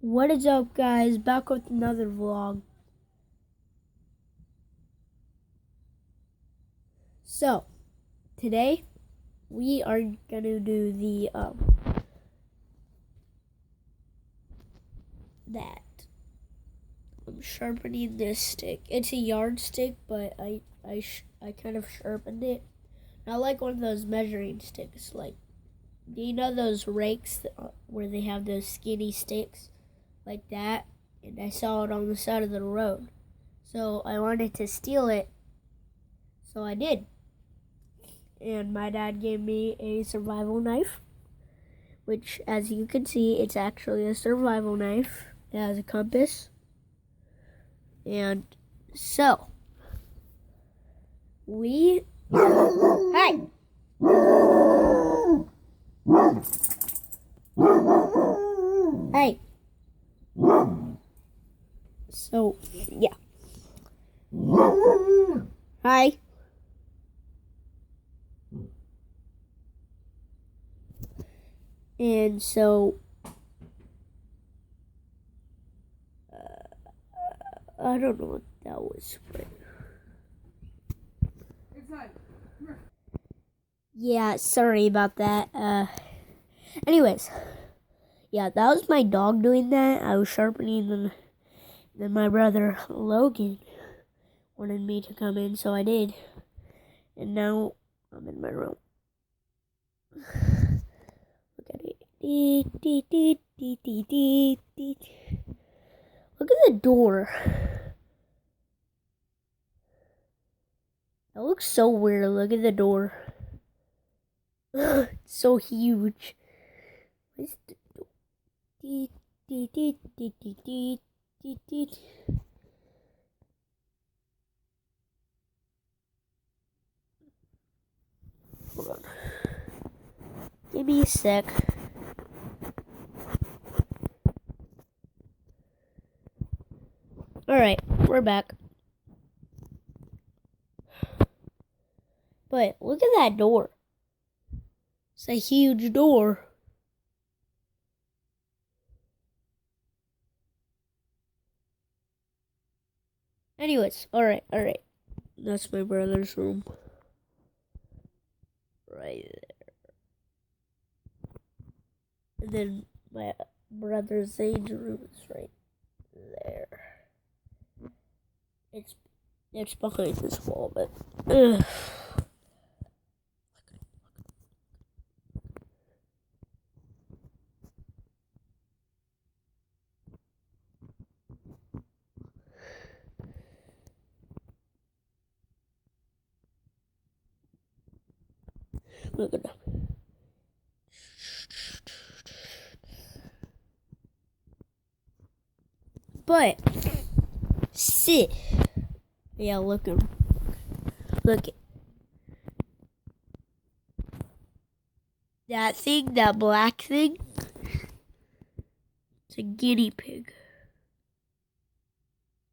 What is up, guys? Back with another vlog. So, today we are gonna do the I'm sharpening this stick. It's a yardstick, but I kind of sharpened it. I like one of those measuring sticks. Like, do you know those rakes where they have those skinny sticks like that? And I saw it on the side of the road, so I wanted to steal it. So I did. And my dad gave me a survival knife, which, as you can see, it's actually a survival knife. It has a compass. And so, hey! Hey! So, yeah. Hi. And so, I don't know what that was, but yeah, sorry about that. Anyways, yeah, that was my dog doing that. I was sharpening them. Then my brother Logan wanted me to come in, so I did. And now I'm in my room. Look at it. Look at the door. That looks so weird. Look at the door. It's so huge. What's the door? Hold on. Give me a sec. Alright, we're back. But look at that door. It's a huge door. Anyways, alright. That's my brother's room. Right there. And then my brother Zane's room is right there. It's behind this wall, but look at that. But sit. Yeah, look at that thing, that black thing. It's a guinea pig.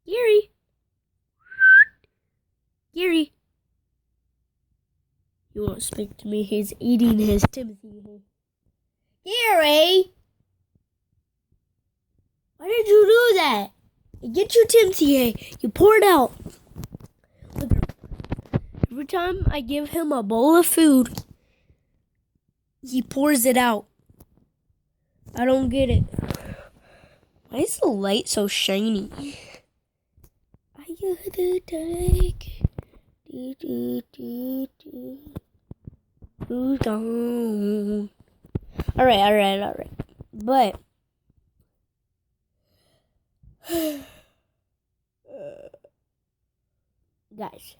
Gary. He won't speak to me. He's eating his Timothy. Gary! Why did you do that? Get your Timothy. You pour it out. Look, every time I give him a bowl of food, he pours it out. I don't get it. Why is the light so shiny? Are you the dark? Who's gone? Alright. But guys.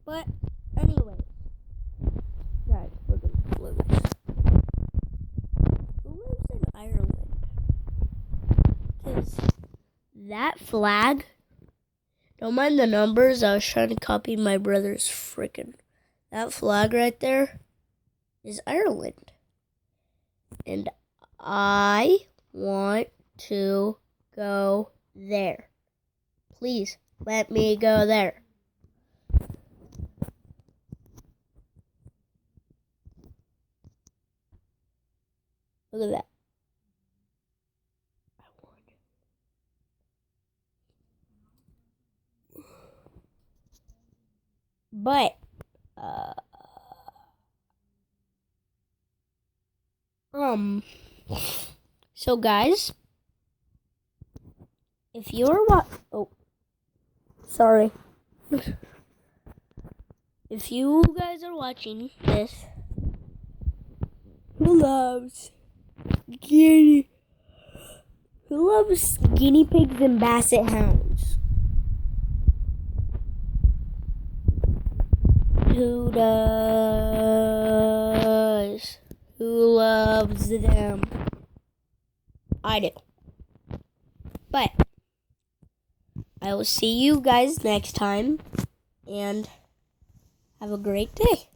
But anyway, guys, look at this. Who lives in Ireland? Because that flag, don't mind the numbers, I was trying to copy my brother's that flag right there is Ireland. And I want to go there. Please let me go there. Look at that. But, so guys, if you're sorry. If you guys are watching this, who loves guinea pigs and basset hounds? Who does? Who loves them? I do. But I will see you guys next time, and have a great day.